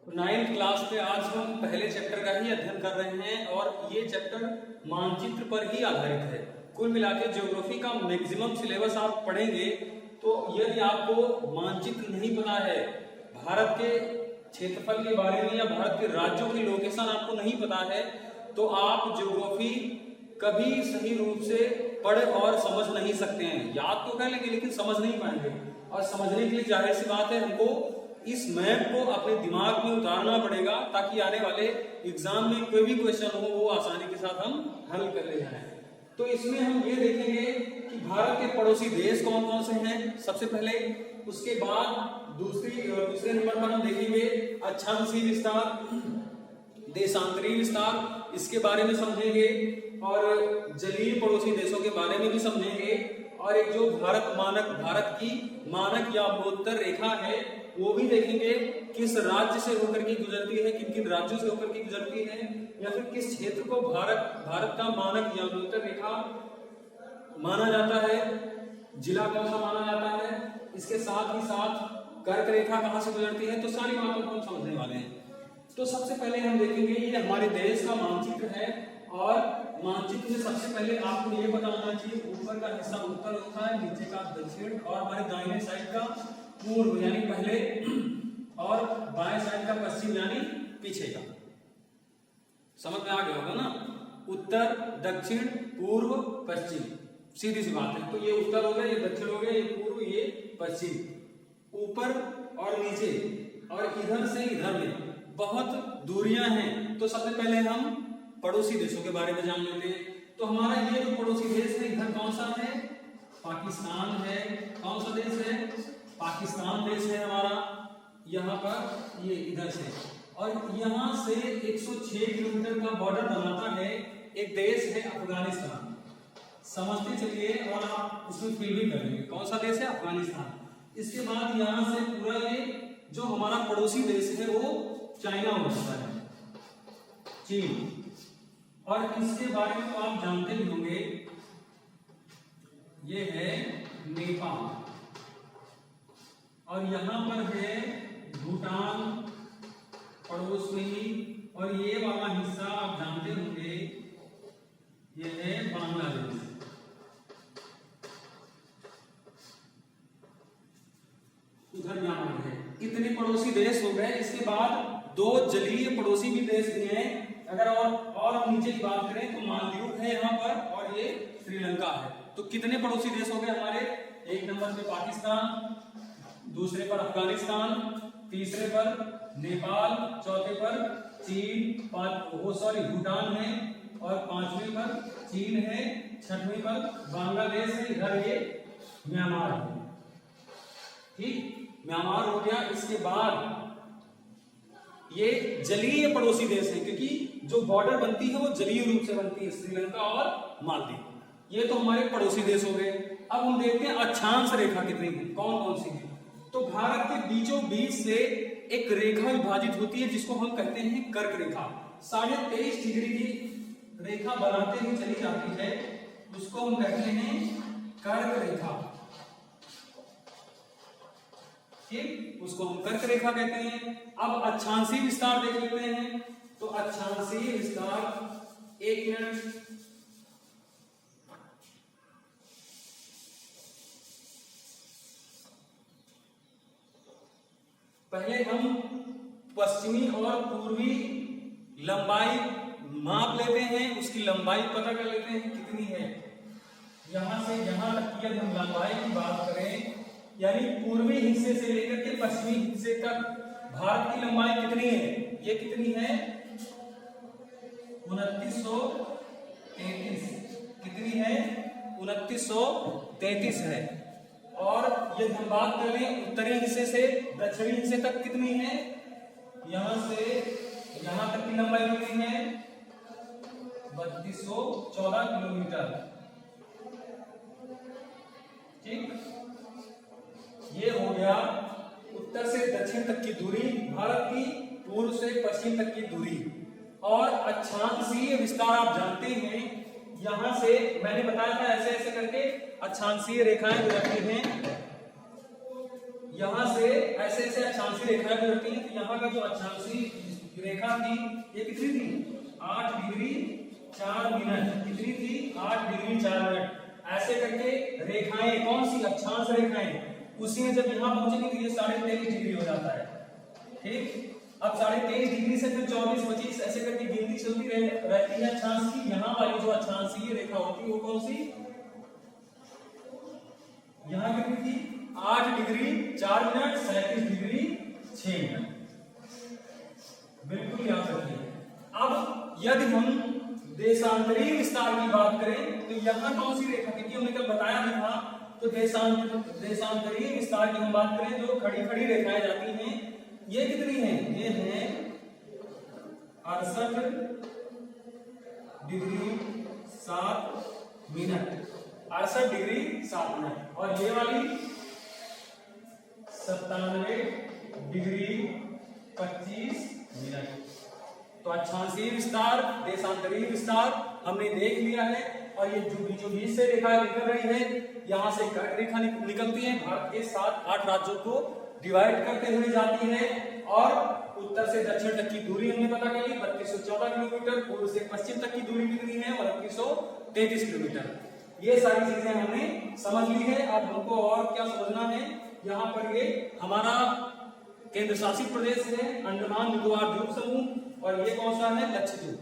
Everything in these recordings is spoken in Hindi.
नाइन्थ क्लास में आज हम पहले चैप्टर का ही अध्ययन कर रहे हैं और ये चैप्टर मानचित्र पर ही आधारित है। कुल मिलाकर ज्योग्राफी का मैक्सिमम सिलेबस आप पढ़ेंगे तो यदि आपको मानचित्र नहीं पता है, भारत के क्षेत्रफल के बारे में या भारत के राज्यों की लोकेशन आपको नहीं पता है, तो आप ज्योग्राफी कभी सही रूप से पढ़ और समझ नहीं सकते हैं। याद तो कर लेंगे लेकिन समझ नहीं पाएंगे, और समझने के लिए जाहिर सी बात है हमको इस मैप को अपने दिमाग में उतारना पड़ेगा ताकि आने वाले एग्जाम में कोई भी क्वेश्चन हो वो आसानी के साथ हम हल कर ले जाएं। तो इसमें हम ये देखेंगे कि भारत के पड़ोसी देश कौन कौन से हैं सबसे पहले, उसके बाद दूसरे नंबर पर हम देखेंगे अक्षांशीय विस्तार, देशांतरीय विस्तार, इसके बारे में समझेंगे, और जलीय पड़ोसी देशों के बारे में भी समझेंगे, और एक जो भारत की मानक या अवरोत्तर रेखा है वो भी देखेंगे, किस राज्य से होकर के गुजरती है, किन किन राज्यों से होकर के गुजरती है, या फिर किस क्षेत्र को भारत का मानक या अवरोत्तर रेखा माना जाता है, जिला कौन सा माना जाता है, इसके साथ ही साथ कर्क रेखा कहां से गुजरती है। तो सारी बातों को हम समझने वाले हैं। तो सबसे पहले हम देखेंगे ये हमारे देश का मानचित्र है, और मानचित्र में सबसे पहले आपको ये पता होना चाहिए ऊपर का हिस्सा उत्तर होता है, नीचे का दक्षिण, और हमारे दाहिने साइड का पूर्व यानी पहले, और बाएं साइड का पश्चिम यानी पीछे का। समझ में आ गया होगा ना, उत्तर दक्षिण पूर्व पश्चिम, सीधी सी बात है। तो ये उत्तर हो गया, ये दक्षिण हो गया, ये पूर्व, ये पश्चिम, ऊपर और नीचे, और इधर से इधर में बहुत दूरियां हैं। तो सबसे पहले हम पड़ोसी देशों के बारे में जान लेते हैं। तो हमारा ये जो पड़ोसी देश है इधर कौन सा है, पाकिस्तान है। कौन सा देश है, पाकिस्तान देश है हमारा, यहाँ पर ये इधर से, और यहाँ से 106 किलोमीटर का बॉर्डर बनाता है एक देश है अफगानिस्तान। समझते चलिए और आप उसमें फील भी करेंगे कौन सा देश है, अफगानिस्तान। इसके बाद यहाँ से पूरा ये जो हमारा पड़ोसी देश है वो चाइना हो जाता है, चीन। और इसके बारे में तो आप जानते भी होंगे, ये है नेपाल, और यहाँ पर है भूटान पड़ोस में ही, और ये वाला हिस्सा आप जानते होंगे ये है बांग्लादेश। उधर म्यांमार है। इतने पड़ोसी देश हो गए। इसके बाद दो जलीय पड़ोसी भी देश भी हैं। अगर और हम नीचे की बात करें तो मालदीव है यहाँ पर, और ये श्रीलंका है। तो कितने पड़ोसी देश हो गए हमारे, एक नंबर पे पाकिस्तान, दूसरे पर अफगानिस्तान, तीसरे पर नेपाल, चौथे पर चीन, भूटान है, और पांचवें पर चीन है, छठवें पर बांग्लादेश है, इधर ये म्यांमार है। ठीक, म्यांमार हो गया। इसके बाद ये जलीय पड़ोसी देश है, क्योंकि जो बॉर्डर बनती है वो जलीय रूप से बनती है, श्रीलंका और मालदीव। ये तो हमारे पड़ोसी देश हो गए। अब हम देखते हैं अक्षांश रेखा कितनी है, कौन कौन सी है। तो भारत के बीचों बीच से एक रेखा विभाजित होती है जिसको हम कहते हैं कर्क रेखा। 23.5 डिग्री की रेखा बनाते हुए चली जाती है, उसको हम कहते हैं कर्क रेखा। ठीक, उसको हम कर्क रेखा कहते हैं। अब अक्षांशीय विस्तार देख लेते हैं। तो अक्षांशीय विस्तार, एक मिनट, पहले हम पश्चिमी और पूर्वी लंबाई माप लेते हैं, उसकी लंबाई पता कर लेते हैं कितनी है। यहां से यहां तक की यदि हम लंबाई की बात करें, यानी पूर्वी हिस्से से लेकर के पश्चिमी हिस्से तक भारत की लंबाई कितनी है, ये कितनी है, 2933। कितनी है, 2933 है। और यदि हम बात करें उत्तरी हिस्से से दक्षिणी हिस्से तक कितनी है, यहां से यहां तक की लंबाई कितनी है, 3214 किलोमीटर। ठीक, ये हो गया उत्तर से दक्षिण तक की दूरी भारत की, पूर्व से पश्चिम तक की दूरी। और अक्षांशीय विस्तार आप जानते हैं, यहां से मैंने बताया था ऐसे ऐसे करके अक्षांशीय रेखाएं गुजरती हैं, यहां से ऐसे ऐसे अक्षांशीय रेखाएं गुजरती हैं। तो यहाँ का जो अक्षांशीय रेखा थी ये कितनी थी? 8 डिग्री 4 मिनट। कितनी थी? 8 डिग्री 4 मिनट। ऐसे करके रेखाएं, कौन सी? अक्षांश रेखाएं, उसी में जब यहाँ पहुंचेगी तो ये 23.5 डिग्री हो जाता है। ठीक, अब 23.5 डिग्री से फिर 24 25 ऐसे करके गिनती चलती रहती है अक्षांश की। यहाँ वाली जो अक्षांशीय रेखा होती है वो कौन सी? यहाँ कितनी थी? 8 डिग्री 4 मिनट 37 डिग्री 6 मिनट। बिल्कुल याद रखिए। अब यदि हम देशांतरीय विस्तार की बात करें तो यहाँ कौन सी रेखा? क्योंकि हमने कल बताया भी था। तो देशांतरीय विस्तार की हम बात करें, जो खड़ी खड़ी रेखाएं जाती हैं, ये कितनी हैं? ये हैं 68 डिग्री 7 मिनट। 68 degree 7 minute. और ये वाली 97 डिग्री 25 मिनट। तो अक्षांशीय विस्तार, देशांतरीय विस्तार हमने देख लिया है। और ये जो बीच से रेखा निकल रही है, यहाँ से कट रेखा निकलती है, भारत के 7-8 राज्यों को डिवाइड करते हुए जाती है। और उत्तर से दक्षिण तक की दूरी हमने पता कर ली, 3214 किलोमीटर। पूर्व से पश्चिम तक की दूरी कितनी है? 2933 किलोमीटर। ये सारी चीजें हमने समझ ली है। अब हमको और क्या समझना है? यहाँ पर ये हमारा केंद्र शासित प्रदेश है अंडमान निकोबार द्वीप समूह, और ये कौन सा है? लक्षद्वीप।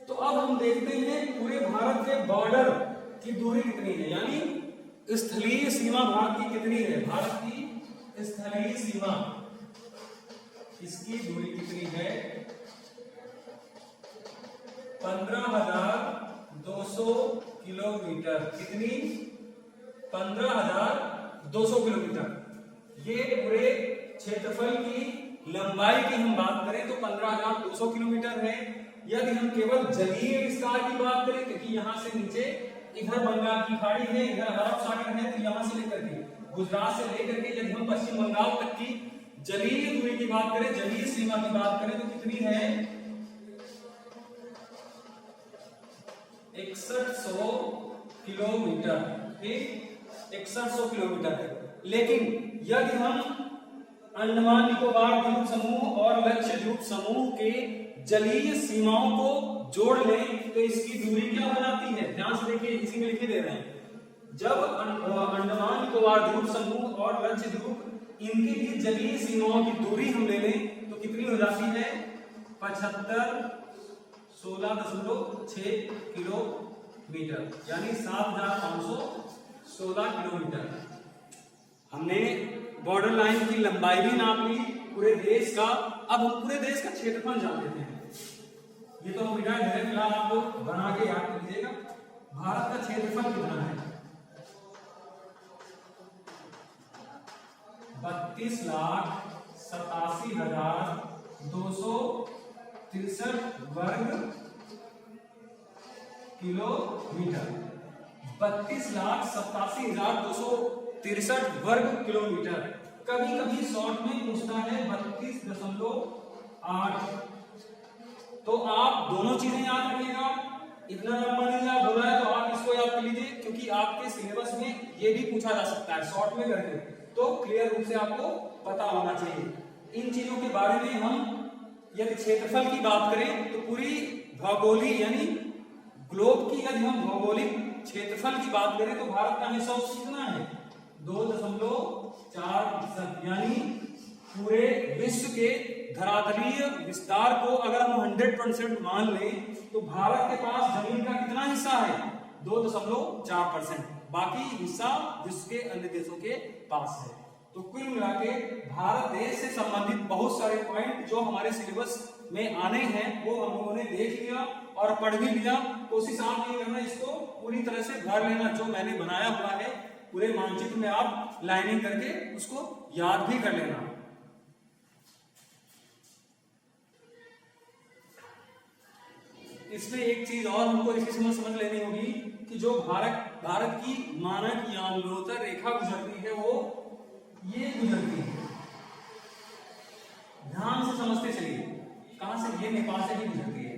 तो अब हम देखते हैं पूरे भारत के बॉर्डर की दूरी कितनी है, यानी स्थलीय सीमा भारत की कितनी है? भारत की स्थलीय सीमा, इसकी दूरी कितनी है? 15,200 किलोमीटर। कितनी? 15,200 किलोमीटर। ये पूरे क्षेत्रफल की लंबाई की हम बात करें तो 15,200 किलोमीटर है। यदि हम केवल जलीय विस्तार की बात करें, क्योंकि यहाँ से नीचे इधर बंगाल की खाड़ी है, इधर अरब सागर है, तो यहाँ से लेकर के गुजरात से लेकर के यदि हम पश्चिम बंगाल तक की जलीय दूरी की बात करें, जलीय सीमा की बात करें, तो कितनी है? 6100 किलोमीटर। ठीक, 6100 किलोमीटर है। लेकिन यदि हम अंडमान निकोबार द्वीप समूह और लक्षद्वीप समूह के जलीय सीमाओं को जोड़ लें तो इसकी दूरी क्या हो जाती है? ध्यान से देखिए, इसी में लिखे दे रहे हैं। जब अंडमान निकोबार द्वीप समूह और लक्षद्वीप इनकी भी जलीय सीमाओं की दूरी हम ले लें तो कितनी हो जाती है? 16.6 किलोमीटर, यानी 7,516 किलोमीटर। हमने बॉर्डर लाइन की लंबाई भी नाप ली पूरे देश का। अब हम पूरे देश का क्षेत्रफल जान लेते हैं। ये तो हम मिटाए धीरे फिलहाल आप लोग बना के याद कर लीजिएगा। भारत का क्षेत्रफल कितना है? 32,87,263 वर्ग किलोमीटर। 32,87,263 वर्ग किलोमीटर। कभी कभी शॉर्ट में पूछता है 32.8। तो आप दोनों चीजें याद रखिएगा। इतना लंबा नहीं याद हो रहा है तो आप इसको याद कर लीजिए, क्योंकि आपके सिलेबस में ये भी पूछा जा सकता है शॉर्ट में करके, तो क्लियर रूप से आपको पता होना चाहिए। इन चीजों के बारे में हम यदि क्षेत्रफल की बात करें तो पूरी भौगोलिक यानी ग्लोब की यदि हम भौगोलिक क्षेत्रफल की बात करें तो भारत का हिस्सा कितना है? 2.4%। यानी पूरे विश्व के धरातलीय विस्तार को अगर हम 100% मान लें तो भारत के पास जमीन का कितना हिस्सा है? 2.4%। बाकी हिस्सा विश्व के अन्य देशों के पास है। तो कुल मिला के भारत देश से संबंधित बहुत सारे पॉइंट जो हमारे सिलेबस में आने हैं वो हम लोगों ने देख लिया और पढ़ भी लिया। कोशिश आप ये करना, इसको पूरी तरह से भर लेना। जो मैंने बनाया हुआ है पूरे मानचित्र में आप लाइनिंग करके उसको याद भी कर लेना। इसमें एक चीज और हमको इसी समझ लेनी होगी कि जो भारत की मानक यामांतर रेखा गुजरती है वो ये गुजरती है। ध्यान से समझते चलिए। कहां से? ये नेपाल से भी गुजरती है।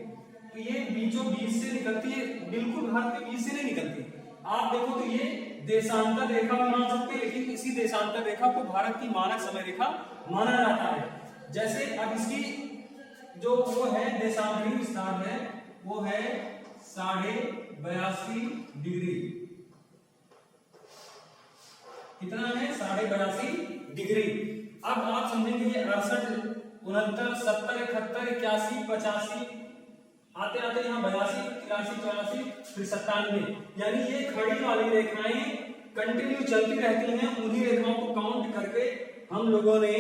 तो ये बीचों बीच से निकलती है, बिल्कुल भारत के बीच से नहीं निकलती। आप देखो तो ये देशांतर रेखा भी मान सकते हैं, लेकिन इसी देशांतर रेखा को भारत की मानक समय रेखा माना जाता है। जैसे अब इसकी जो वो है देशांतरी विस्तार है वो है 82.5 डिग्री। कितना है? 82.5 डिग्री। अब आप समझेंगे ये 68, 69, 70, 71, 81, 85 आते आते यहाँ 82, 83, 84 फिर 97, यानी ये खड़ी वाली रेखाएं कंटिन्यू चलती रहती हैं। उन्हीं रेखाओं को काउंट करके हम लोगों ने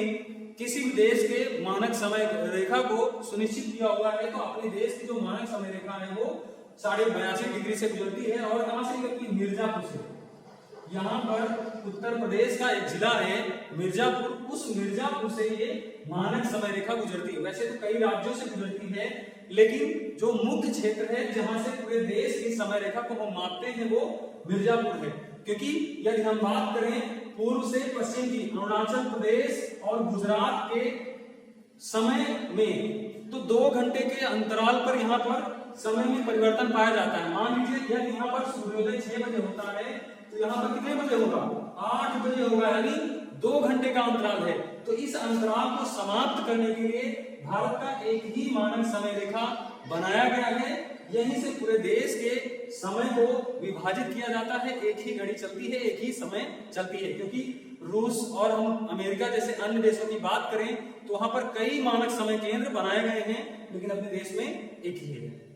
किसी भी देश के मानक समय रेखा को सुनिश्चित किया हुआ है। तो अपने देश की जो मानक समय रेखा है वो 82.5 डिग्री से गुजरती है। और कहां से गुजरती है? मिर्जापुर से। यहाँ पर उत्तर प्रदेश का एक जिला है मिर्जापुर, उस मिर्जापुर से ये मानक समय रेखा गुजरती है। वैसे तो कई राज्यों से गुजरती है, लेकिन जो मुख्य क्षेत्र है जहां से पूरे देश की समय रेखा को हम मापते हैं वो मिर्जापुर है। क्योंकि यदि हम बात करें पूर्व से पश्चिम की, अरुणाचल प्रदेश और गुजरात के समय में, तो 2 घंटे के अंतराल पर यहाँ पर समय में परिवर्तन पाया जाता है। मान लीजिए यदि यहाँ पर सूर्योदय 6 बजे होता है तो यहाँ पर कितने बजे होगा? 8 बजे होगा, यानी 2 घंटे का अंतराल है। तो इस अंतराल को समाप्त करने के लिए भारत का एक ही मानक समय रेखा बनाया गया है। यहीं से पूरे देश के समय को विभाजित किया जाता है। एक ही घड़ी चलती है, एक ही समय चलती है। क्योंकि रूस और हम अमेरिका जैसे अन्य देशों की बात करें तो वहां पर कई मानक समय केंद्र बनाए गए हैं, लेकिन अपने देश में एक ही है।